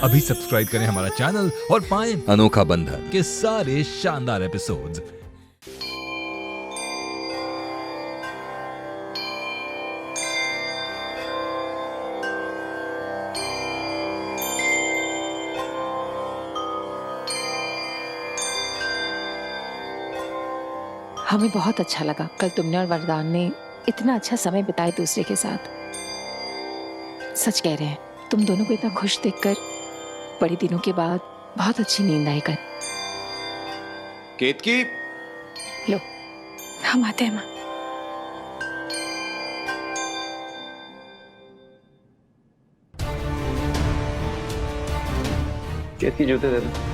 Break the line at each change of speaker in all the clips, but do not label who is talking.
अभी सब्सक्राइब करें हमारा चैनल और पाएं अनोखा बंधन के सारे शानदार एपिसोड्स।
हमें बहुत अच्छा लगा कल तुमने और वरदान ने इतना अच्छा समय बिताया दूसरे के साथ। सच कह रहे हैं, तुम दोनों को इतना खुश देखकर बड़े दिनों के बाद बहुत अच्छी नींद आई कर।
केतकी,
लो हम आते हैं माँ।
केतकी जूते दे दो।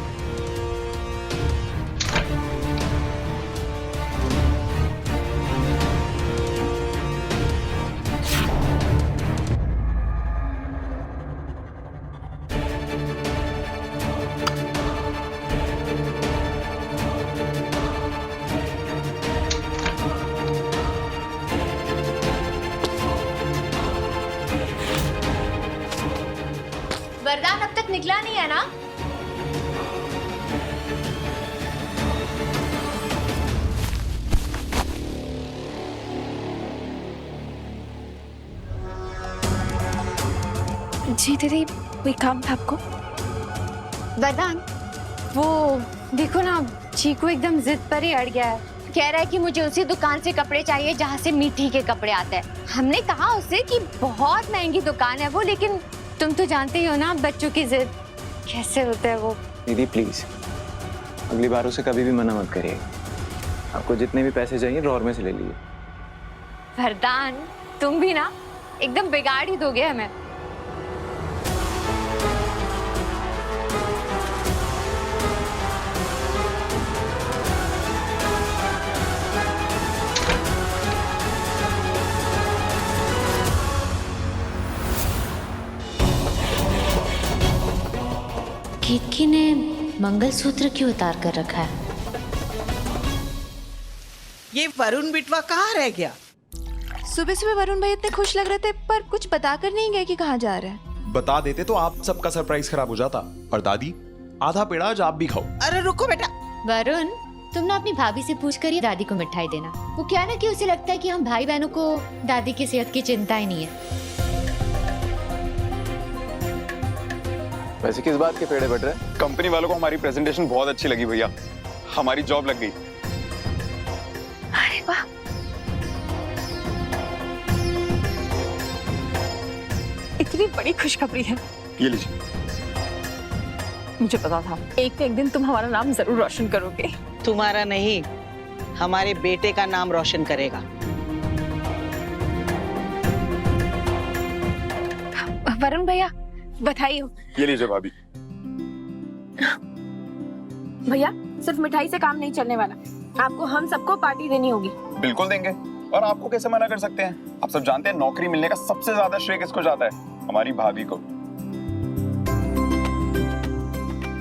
वरदान अब तक निकला नहीं है ना?
जी दीदी, कोई काम था आपको?
वरदान, वो देखो ना, चीकू एकदम जिद पर ही अड़ गया है। कह रहा है कि मुझे उसी दुकान से कपड़े चाहिए जहाँ से मीठी के कपड़े आते हैं। हमने कहा उसे कि बहुत महंगी दुकान है वो, लेकिन तुम तो जानते ही हो ना बच्चों की जिद कैसे होता है वो।
दीदी प्लीज, अगली बार उसे कभी भी मना मत करिए। आपको जितने भी पैसे चाहिए ड्रॉर में से ले लीजिए।
वरदान, तुम भी ना एकदम बिगाड़ ही दोगे हमें।
केतकी ने मंगलसूत्र क्यों उतार कर रखा है?
ये वरुण बिटवा कहाँ रह गया?
सुबह सुबह वरुण भाई इतने खुश लग रहे थे, पर कुछ बताकर नहीं गए कि कहाँ जा रहे हैं।
बता देते तो आप सबका सरप्राइज खराब हो जाता। और दादी, आधा पेड़ा आज आप भी खाओ।
अरे रुको बेटा।
वरुण, तुम ना अपनी भाभी से पूछ कर दादी को मिठाई देना। वो क्या ना कि उसे लगता है कि हम भाई बहनों को दादी की सेहत की चिंता ही नहीं है।
वैसे किस बात के पेड़े बट रहे?
कंपनी वालों को हमारी प्रेजेंटेशन बहुत अच्छी लगी भैया, हमारी जॉब लग गई।
अरे वाह, इतनी बड़ी खुशखबरी है।
ये लीजिए।
मुझे पता था एक न एक दिन तुम हमारा नाम जरूर रोशन करोगे।
तुम्हारा नहीं, हमारे बेटे का नाम रोशन करेगा।
वरुण भैया, बधाई हो।
ये लीजिए भाभी।
भैया, सिर्फ मिठाई से काम नहीं चलने वाला, आपको हम सबको पार्टी देनी होगी।
बिल्कुल देंगे, और आपको कैसे मना कर सकते हैं? आप सब जानते हैं नौकरी मिलने का सबसे ज्यादा श्रेय किसको जाता है? हमारी भाभी को।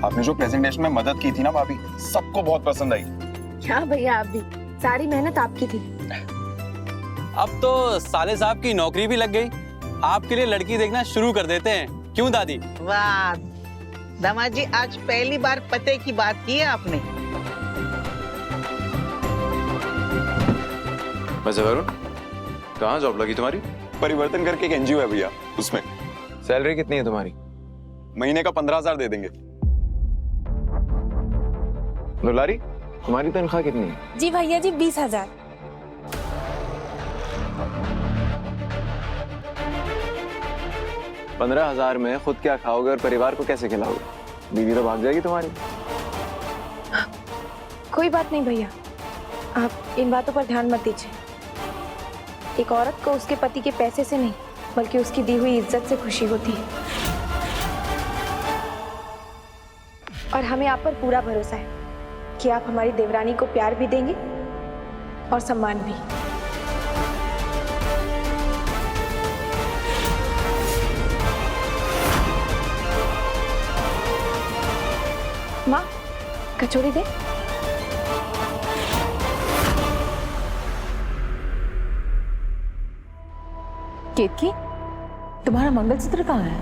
आपने जो प्रेजेंटेशन में मदद की थी ना भाभी, सबको बहुत पसंद आई।
क्या भैया, आप भी, सारी मेहनत आपकी थी।
अब तो साले साहब की नौकरी भी लग गई, आपके लिए लड़की देखना शुरू कर देते हैं। क्यों दादी?
वाह दामाद जी, आज पहली बार पते की बात की है आपने।
वैसे वरुण, कहाँ जॉब लगी तुम्हारी?
परिवर्तन करके एक एनजीओ है भैया, उसमें।
सैलरी कितनी है तुम्हारी?
महीने का 15,000 दे देंगे।
दुलारी, तुम्हारी तनख्वाह कितनी है?
जी भैया जी, 20,000।
15,000 में खुद क्या खाओगे और परिवार को कैसे खिलाओगे? बीवी तो भाग जाएगी तुम्हारी।
कोई बात नहीं भैया, आप इन बातों पर ध्यान मत दीजिए। एक औरत को उसके पति के पैसे से नहीं, बल्कि उसकी दी हुई इज्जत से खुशी होती है। और हमें आप पर पूरा भरोसा है कि आप हमारी देवरानी को प्यार भी देंगे और सम्मान भी। माँ, कचौड़ी दे। केतकी, तुम्हारा मंगलसूत्र कहाँ है?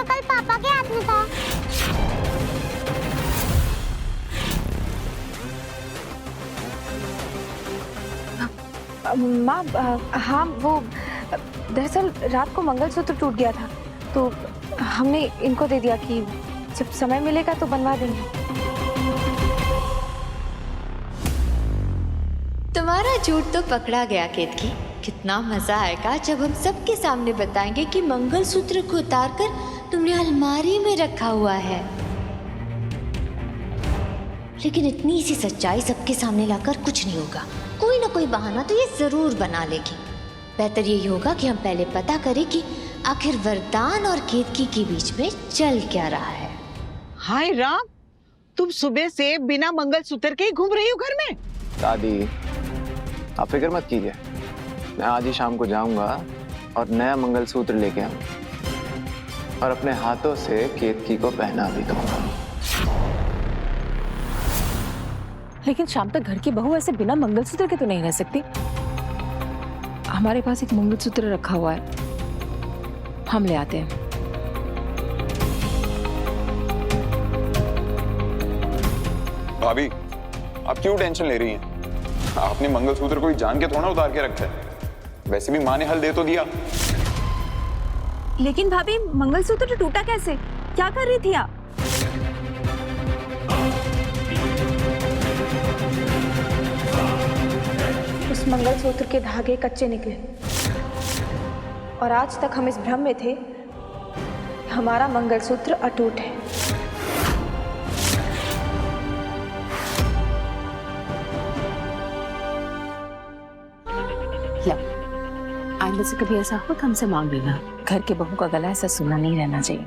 तो कल पापा के हाथ में था।
माँ, हाँ वो दरअसल रात को मंगलसूत्र टूट गया था, तो हमने इनको दे दिया कि जब समय मिलेगा तो बनवा देंगे।
तुम्हारा झूठ तो पकड़ा गया केतकी। कितना मजा आएगा जब हम सबके सामने बताएंगे कि मंगलसूत्र को उतारकर तुमने अलमारी में रखा हुआ है। लेकिन इतनी सी सच्चाई सबके सामने लाकर कुछ नहीं होगा। कोई ना कोई बहाना तो ये जरूर बना लेगी। बेहतर यही होगा कि हम पहले पता करें कि आखिर वरदान और केतकी के बीच में चल क्या रहा है।
हाय राम, तुम सुबह से बिना मंगलसूत्र के ही घूम रही हो घर में?
दादी, आप फिक्र मत कीजिए, मैं आज ही शाम को जाऊंगा और नया मंगलसूत्र लेके आऊंगा और अपने हाथों से केतकी को पहना भी दूंगा।
लेकिन शाम तक घर की बहू ऐसे बिना मंगलसूत्र के तो नहीं रह सकती। हमारे पास एक मंगलसूत्र रखा हुआ है, हम ले आते हैं।
भाभी, आप क्यों टेंशन ले रही हैं? आपने मंगलसूत्र कोई जान के थोड़ा उतार के रखा है। वैसे भी माँ ने हल दे तो दिया।
लेकिन भाभी, मंगलसूत्र टूटा कैसे? क्या कर रही थी आप?
उस मंगलसूत्र के धागे कच्चे निकले और आज तक हम इस भ्रम में थे हमारा मंगलसूत्र अटूट है। आइंदा से कभी ऐसा हो तो हमसे मांग लेना। घर के बहू का गला ऐसा सुना नहीं रहना चाहिए।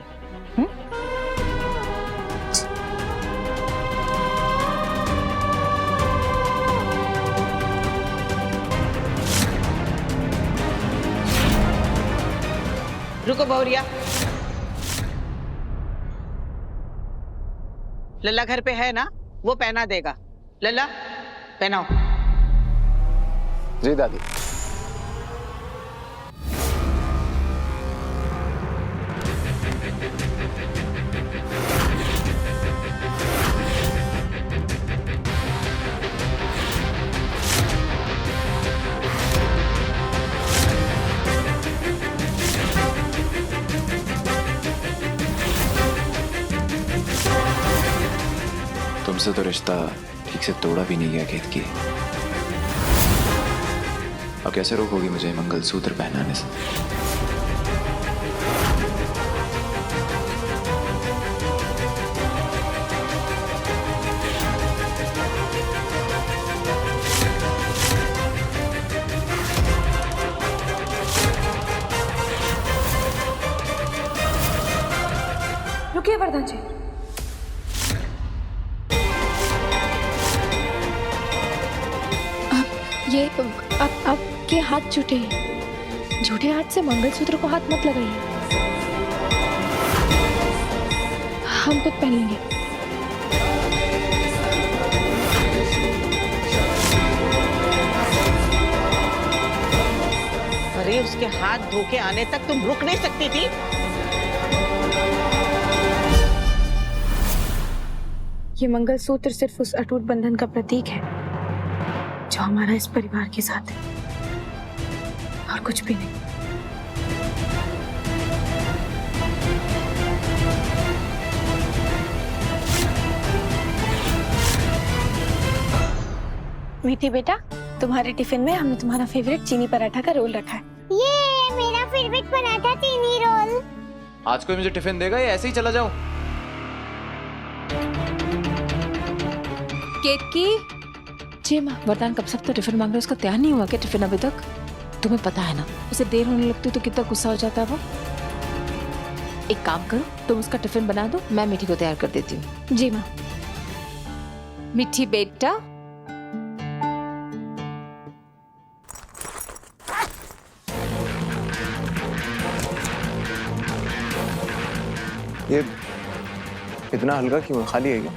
रुको बहुरिया, लल्ला घर पे है ना? वो पहना देगा। लल्ला पहनाओ।
जी दादी। तुमसे तो रिश्ता ठीक से तोड़ा भी नहीं गया केतकी। अब कैसे रोकोगी मुझे मंगलसूत्र पहनाने से?
रुकिए वरदान जी। ये आपके हाथ झूठे हैं। झूठे हाथ से मंगलसूत्र को हाथ मत लगाइए। हम खुद पहन लेंगे।
अरे उसके हाथ धो के आने तक तुम रुक नहीं सकती थी?
ये मंगलसूत्र सिर्फ उस अटूट बंधन का प्रतीक है जो हमारा इस परिवार के साथ है, और कुछ भी नहीं। मीठी बेटा, तुम्हारे टिफिन में हमने तुम्हारा फेवरेट चीनी पराठा का रोल रखा है।
ये मेरा फेवरेट पराठा चीनी रोल।
आज कोई मुझे टिफिन देगा या ऐसे ही चला जाऊं?
केतकी। जी माँ। वरदान कब से तो टिफिन मांग रहे, उसका तैयार नहीं हुआ क्या टिफिन अभी तक? तुम्हें पता है ना, उसे देर होने लगती तो कितना गुस्सा हो जाता है वो। एक काम करो, तुम उसका टिफिन बना दो, मैं मीठी को तैयार कर देती हूँ। जी माँ। मीठी बेटा,
ये इतना हल्का क्यों है? खाली है क्या?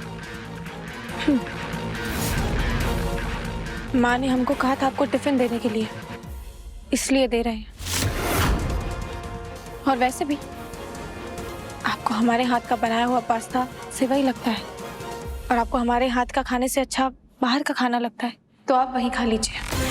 माँ ने हमको कहा था आपको टिफिन देने के लिए, इसलिए दे रहे हैं। और वैसे भी
आपको हमारे हाथ का बनाया हुआ पास्ता सिवा ही लगता है और आपको हमारे हाथ का खाने से अच्छा बाहर का खाना लगता है, तो आप वहीं खा लीजिए।